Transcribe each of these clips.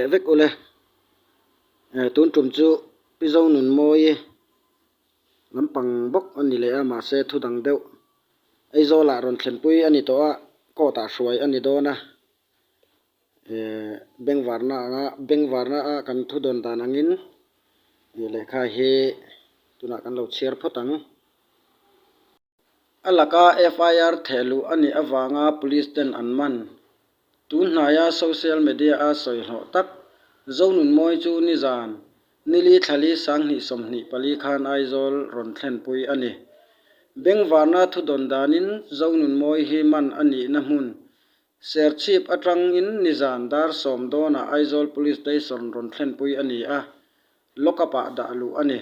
le vek ole tun tum chu pizo nun moi lampang bok ani le ama se thu dang deuh aizola ron thlen pui ani to a ko ta hruai ani dona beng warna a kan thu don dan angin le kha he tuna kan lo chiar photang alaka FIR thelu ani awanga police ten anman tun hnaya social media a soihlo tak zonun moi chu ni zan nili thali sang ni somni pali khan aizol ron thlen pui ani beng warna thu don danin zonun moi hi man ani na mun ser chip atang in nizan dar som dona aizol police station ron thlen pui ani a lokapa da lu ani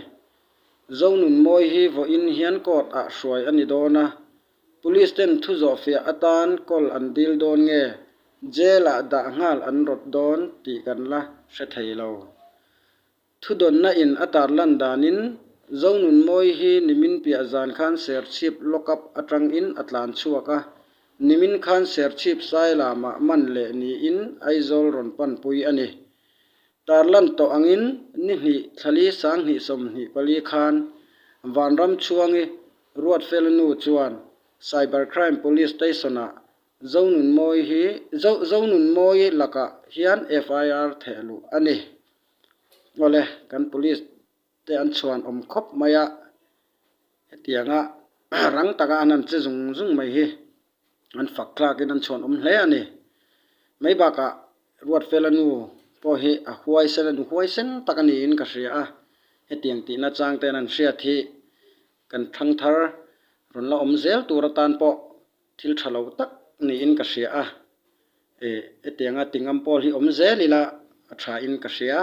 zonun moi hi vo in hian court a hruai ani dona police ten thu zo fia atan kol an dil don nge jela da ngal an rot don ti kan la hre thei lo thu don na in atar lan danin zonun moi hi nimin pia zan khan ser chip lokap atang in atlan chuaka nimin khan ser chip sai lama man le ni in aizol ron pan pui ani tarlan to angin ni hni thali sang ni som ni pali khan vanram chuangi ruat felnu chuan cybercrime police station a zonun moi laka hian FIR thelu ani ole kan police te an chuan om khop maya hetianga rang taka anan che zung mai hi an fakla kin an chuan om hle ani mai baka ruat felanu po hi a huai sen takani in ka hria a hetiang ti na chang ten an hria thi kan thang thar ron la om zel turatan po thil thalo tak ni in ka hria a hetianga tingam pol hi om zelila a tha in ka hria